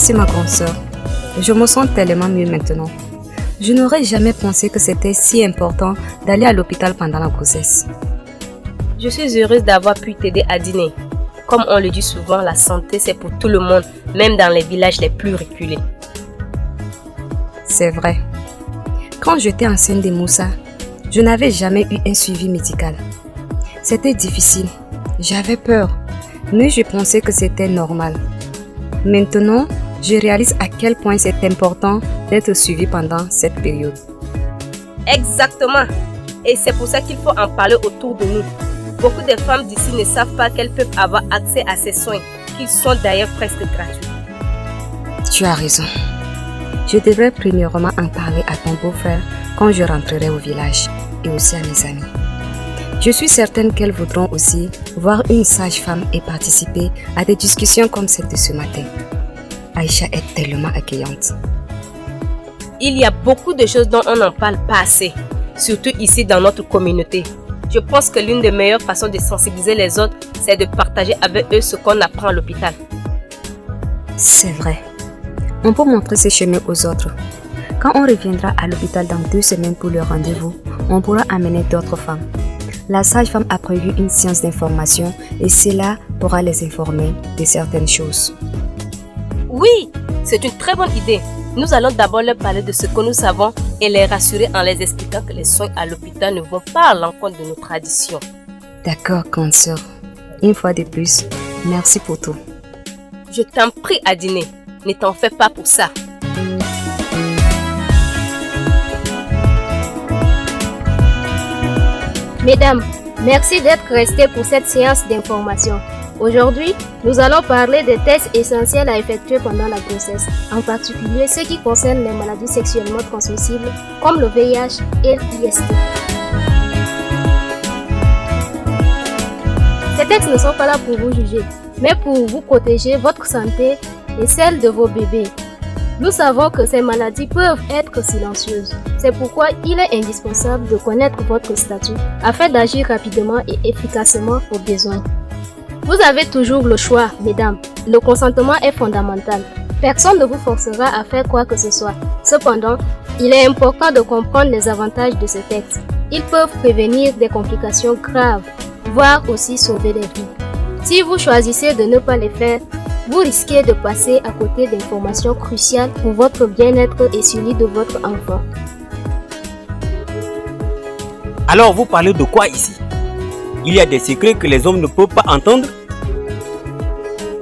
Merci ma grande sœur. Je me sens tellement mieux maintenant. Je n'aurais jamais pensé que c'était si important d'aller à l'hôpital pendant la grossesse. Je suis heureuse d'avoir pu t'aider à dîner. Comme on le dit souvent, la santé c'est pour tout le monde, même dans les villages les plus reculés. C'est vrai. Quand j'étais enceinte de Moussa, je n'avais jamais eu un suivi médical. C'était difficile, j'avais peur, mais je pensais que c'était normal. Maintenant, je réalise à quel point c'est important d'être suivi pendant cette période. Exactement. Et c'est pour ça qu'il faut en parler autour de nous. Beaucoup de femmes d'ici ne savent pas qu'elles peuvent avoir accès à ces soins, qui sont d'ailleurs presque gratuits. Tu as raison. Je devrais premièrement en parler à ton beau-frère quand je rentrerai au village et aussi à mes amis. Je suis certaine qu'elles voudront aussi voir une sage-femme et participer à des discussions comme celle de ce matin. Aïcha est tellement accueillante. Il y a beaucoup de choses dont on n'en parle pas assez, surtout ici dans notre communauté. Je pense que l'une des meilleures façons de sensibiliser les autres, c'est de partager avec eux ce qu'on apprend à l'hôpital. C'est vrai. On peut montrer ce chemin aux autres. Quand on reviendra à l'hôpital dans 2 semaines pour le rendez-vous, on pourra amener d'autres femmes. La sage-femme a prévu une séance d'information et cela pourra les informer de certaines choses. Oui, c'est une très bonne idée. Nous allons d'abord leur parler de ce que nous savons et les rassurer en les expliquant que les soins à l'hôpital ne vont pas à l'encontre de nos traditions. D'accord, grande sœur. Une fois de plus, merci pour tout. Je t'en prie à dîner. Ne t'en fais pas pour ça. Mesdames, merci d'être restées pour cette séance d'information. Aujourd'hui, nous allons parler des tests essentiels à effectuer pendant la grossesse, en particulier ceux qui concernent les maladies sexuellement transmissibles comme le VIH et l'IST. Ces textes ne sont pas là pour vous juger, mais pour vous protéger votre santé et celle de vos bébés. Nous savons que ces maladies peuvent être silencieuses. C'est pourquoi il est indispensable de connaître votre statut afin d'agir rapidement et efficacement aux besoins. Vous avez toujours le choix, mesdames. Le consentement est fondamental. Personne ne vous forcera à faire quoi que ce soit. Cependant, il est important de comprendre les avantages de ces textes. Ils peuvent prévenir des complications graves, voire aussi sauver des vies. Si vous choisissez de ne pas les faire, vous risquez de passer à côté d'informations cruciales pour votre bien-être et celui de votre enfant. Alors vous parlez de quoi ici? Il y a des secrets que les hommes ne peuvent pas entendre?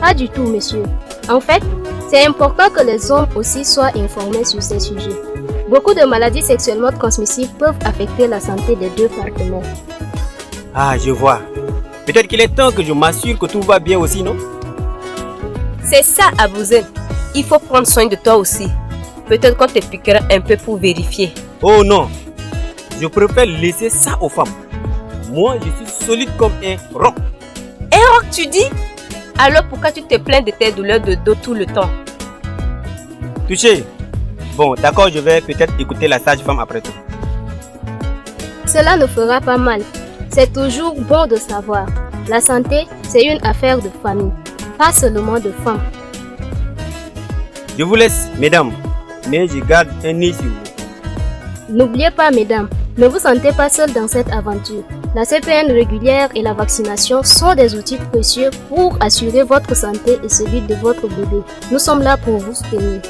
Pas du tout, monsieur. En fait, c'est important que les hommes aussi soient informés sur ces sujets. Beaucoup de maladies sexuellement transmissibles peuvent affecter la santé des 2 partenaires. Ah, je vois. Peut-être qu'il est temps que je m'assure que tout va bien aussi, non? C'est ça, Abouzen. Il faut prendre soin de toi aussi. Peut-être qu'on te piquera un peu pour vérifier. Oh non, je préfère laisser ça aux femmes. Moi, je suis solide comme un roc. Un roc, tu dis? Alors pourquoi tu te plains de tes douleurs de dos tout le temps? Touché. Bon, d'accord, je vais peut-être écouter la sage-femme après tout. Cela ne fera pas mal. C'est toujours bon de savoir. La santé, c'est une affaire de famille, pas seulement de femmes. Je vous laisse, mesdames, mais je garde un œil sur vous. N'oubliez pas, mesdames, ne vous sentez pas seul dans cette aventure. La CPN régulière et la vaccination sont des outils précieux pour assurer votre santé et celui de votre bébé. Nous sommes là pour vous soutenir.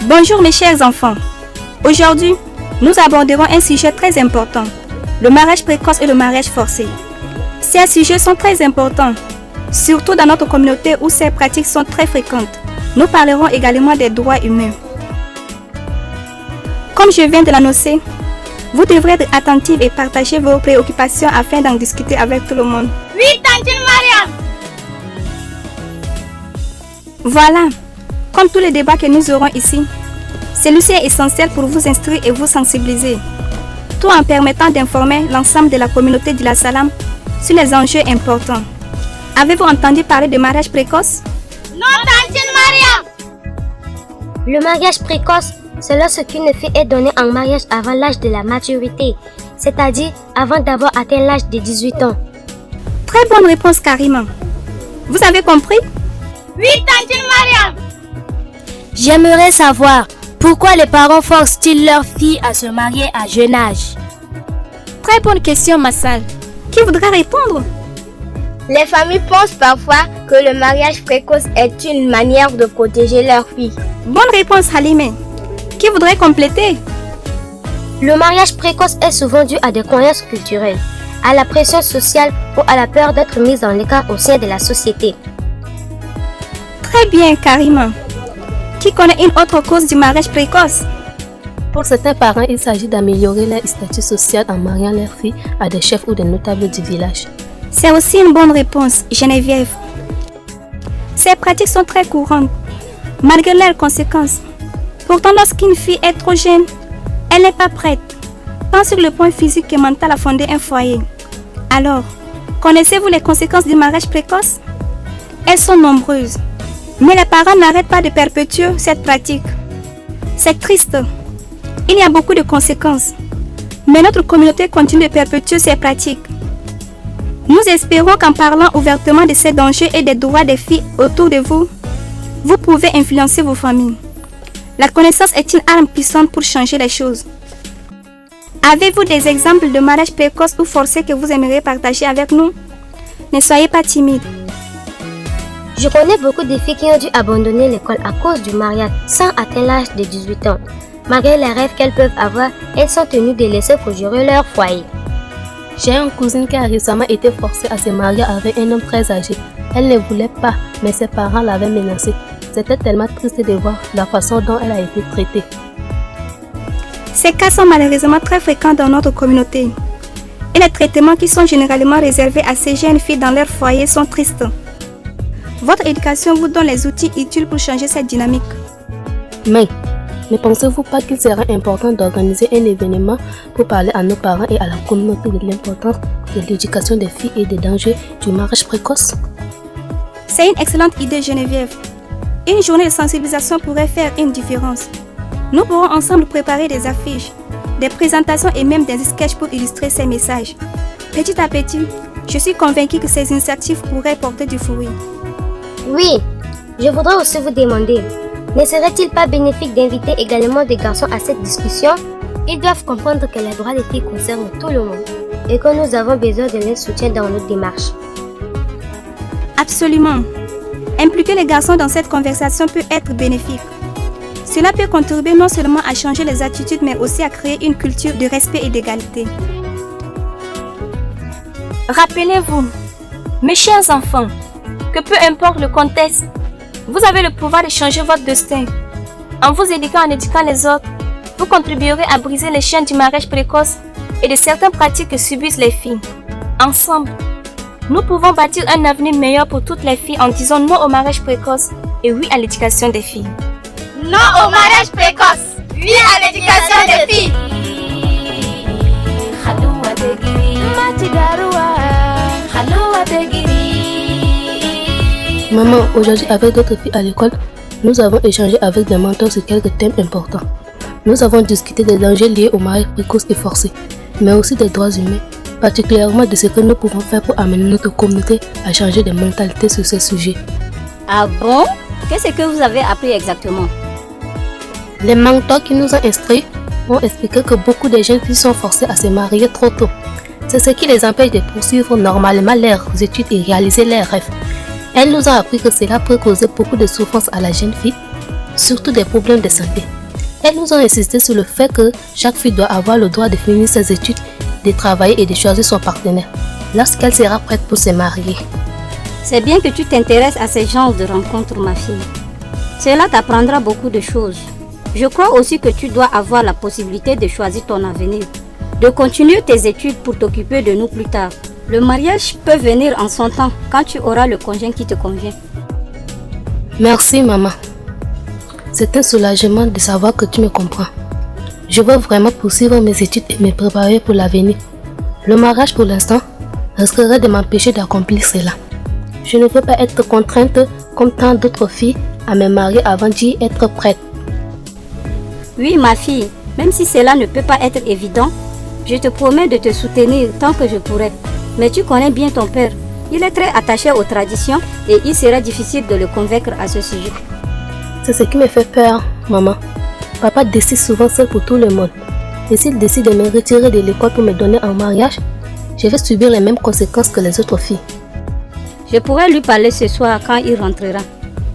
Bonjour mes chers enfants. Aujourd'hui, nous aborderons un sujet très important, le mariage précoce et le mariage forcé. Ces sujets sont très importants, surtout dans notre communauté où ces pratiques sont très fréquentes. Nous parlerons également des droits humains. Comme je viens de l'annoncer, vous devrez être attentifs et partager vos préoccupations afin d'en discuter avec tout le monde. Oui, tante Mariam. Voilà, comme tous les débats que nous aurons ici, celui-ci est essentiel pour vous instruire et vous sensibiliser, tout en permettant d'informer l'ensemble de la communauté de la Salam sur les enjeux importants. Avez-vous entendu parler de mariage précoce? Non, tante Mariam. Le mariage précoce, c'est lorsqu'une fille est donnée en mariage avant l'âge de la maturité, c'est-à-dire avant d'avoir atteint l'âge de 18 ans. Très bonne réponse, Karima. Vous avez compris? Oui, Tantine Mariam. J'aimerais savoir pourquoi les parents forcent-ils leurs filles à se marier à jeune âge? Très bonne question, Massal. Qui voudrait répondre? Les familles pensent parfois que le mariage précoce est une manière de protéger leurs filles. Bonne réponse, Halime. Qui voudrait compléter? Le mariage précoce est souvent dû à des croyances culturelles, à la pression sociale ou à la peur d'être mise en écart au sein de la société. Très bien, Karima. Qui connaît une autre cause du mariage précoce? Pour certains parents, il s'agit d'améliorer leur statut social en mariant leurs filles à des chefs ou des notables du village. C'est aussi une bonne réponse, Geneviève. Ces pratiques sont très courantes, malgré leurs conséquences. Pourtant, lorsqu'une fille est trop jeune, elle n'est pas prête, tant sur le point physique et mental à fonder un foyer. Alors, connaissez-vous les conséquences du mariage précoce? Elles sont nombreuses, mais les parents n'arrêtent pas de perpétuer cette pratique. C'est triste. Il y a beaucoup de conséquences, mais notre communauté continue de perpétuer ces pratiques. Nous espérons qu'en parlant ouvertement de ces dangers et des droits des filles autour de vous, vous pouvez influencer vos familles. La connaissance est une arme puissante pour changer les choses. Avez-vous des exemples de mariage précoce ou forcé que vous aimeriez partager avec nous? Ne soyez pas timide. Je connais beaucoup de filles qui ont dû abandonner l'école à cause du mariage sans atteindre l'âge de 18 ans. Malgré les rêves qu'elles peuvent avoir, elles sont tenues de laisser procurer leur foyer. J'ai une cousine qui a récemment été forcée à se marier avec un homme très âgé. Elle ne voulait pas, mais ses parents l'avaient menacée. C'était tellement triste de voir la façon dont elle a été traitée. Ces cas sont malheureusement très fréquents dans notre communauté. Et les traitements qui sont généralement réservés à ces jeunes filles dans leur foyer sont tristes. Votre éducation vous donne les outils utiles pour changer cette dynamique. Mais ne pensez-vous pas qu'il serait important d'organiser un événement pour parler à nos parents et à la communauté de l'importance de l'éducation des filles et des dangers du mariage précoce? C'est une excellente idée, Geneviève. Une journée de sensibilisation pourrait faire une différence. Nous pourrons ensemble préparer des affiches, des présentations et même des sketchs pour illustrer ces messages. Petit à petit, je suis convaincue que ces initiatives pourraient porter du fruit. Oui, je voudrais aussi vous demander, ne serait-il pas bénéfique d'inviter également des garçons à cette discussion? Ils doivent comprendre que les droits des filles concernent tout le monde et que nous avons besoin de leur soutien dans notre démarche. Absolument. Impliquer les garçons dans cette conversation peut être bénéfique. Cela peut contribuer non seulement à changer les attitudes, mais aussi à créer une culture de respect et d'égalité. Rappelez-vous, mes chers enfants, que peu importe le contexte, vous avez le pouvoir de changer votre destin. En vous éduquant, en éduquant les autres, vous contribuerez à briser les chaînes du mariage précoce et de certaines pratiques que subissent les filles. Ensemble, nous pouvons bâtir un avenir meilleur pour toutes les filles en disant non au mariage précoce et oui à l'éducation des filles. Non au mariage précoce. Oui à l'éducation des filles. Maman, aujourd'hui avec d'autres filles à l'école, nous avons échangé avec des mentors sur quelques thèmes importants. Nous avons discuté des dangers liés au mariage précoce et forcé, mais aussi des droits humains, particulièrement de ce que nous pouvons faire pour amener notre communauté à changer de mentalité sur ces sujets. Ah bon? Qu'est-ce que vous avez appris exactement? Les mentors qui nous ont instruits ont expliqué que beaucoup de jeunes filles sont forcées à se marier trop tôt. C'est ce qui les empêche de poursuivre normalement leurs études et réaliser leurs rêves. Elles nous ont appris que cela peut causer beaucoup de souffrance à la jeune fille, surtout des problèmes de santé. Elles nous ont insisté sur le fait que chaque fille doit avoir le droit de finir ses études, de travailler et de choisir son partenaire lorsqu'elle sera prête pour se marier. C'est bien que tu t'intéresses à ces genres de rencontres, ma fille. Cela t'apprendra beaucoup de choses. Je crois aussi que tu dois avoir la possibilité de choisir ton avenir, de continuer tes études pour t'occuper de nous plus tard. Le mariage peut venir en son temps quand tu auras le conjoint qui te convient. Merci maman. C'est un soulagement de savoir que tu me comprends. Je veux vraiment poursuivre mes études et me préparer pour l'avenir. Le mariage pour l'instant risquerait de m'empêcher d'accomplir cela. Je ne veux pas être contrainte comme tant d'autres filles à me marier avant d'y être prête. Oui ma fille, même si cela ne peut pas être évident, je te promets de te soutenir tant que je pourrai. Mais tu connais bien ton père. Il est très attaché aux traditions et il serait difficile de le convaincre à ce sujet. C'est ce qui me fait peur, maman. Papa décide souvent seul pour tout le monde. Et s'il décide de me retirer de l'école pour me donner en mariage, je vais subir les mêmes conséquences que les autres filles. Je pourrais lui parler ce soir quand il rentrera.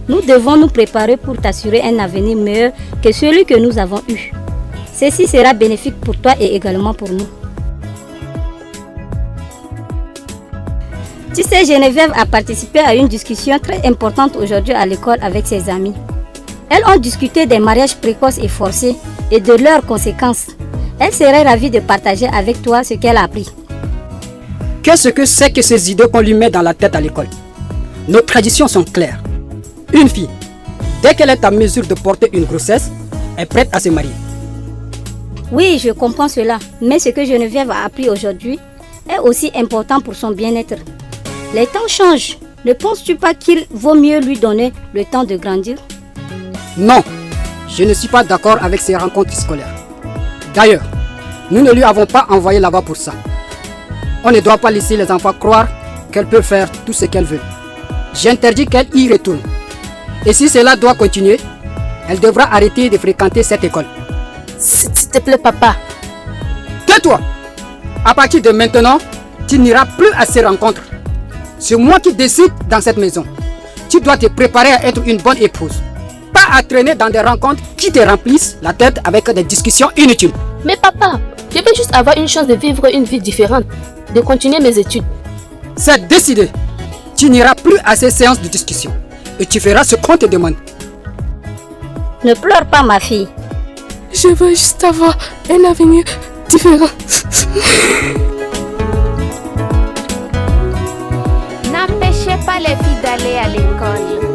Nous devons nous préparer pour t'assurer un avenir meilleur que celui que nous avons eu. Ceci sera bénéfique pour toi et également pour nous. Tu sais, Geneviève a participé à une discussion très importante aujourd'hui à l'école avec ses amis. Elles ont discuté des mariages précoces et forcés et de leurs conséquences. Elle serait ravie de partager avec toi ce qu'elle a appris. Qu'est-ce que c'est que ces idées qu'on lui met dans la tête à l'école? Nos traditions sont claires. Une fille, dès qu'elle est en mesure de porter une grossesse, est prête à se marier. Oui, je comprends cela, mais ce que Geneviève a appris aujourd'hui est aussi important pour son bien-être. Les temps changent. Ne penses-tu pas qu'il vaut mieux lui donner le temps de grandir? Non, je ne suis pas d'accord avec ces rencontres scolaires. D'ailleurs, nous ne lui avons pas envoyé là-bas pour ça. On ne doit pas laisser les enfants croire qu'elle peut faire tout ce qu'elle veut. J'interdis qu'elle y retourne. Et si cela doit continuer, elle devra arrêter de fréquenter cette école. S'il te plaît, papa. Tais-toi! À partir de maintenant, tu n'iras plus à ces rencontres. C'est moi qui décide dans cette maison. Tu dois te préparer à être une bonne épouse. Pas à traîner dans des rencontres qui te remplissent la tête avec des discussions inutiles. Mais papa, je veux juste avoir une chance de vivre une vie différente, de continuer mes études. C'est décidé. Tu n'iras plus à ces séances de discussion. Et tu feras ce qu'on te demande. Ne pleure pas, ma fille. Je veux juste avoir un avenir différent. N'empêchez pas les filles d'aller à l'école.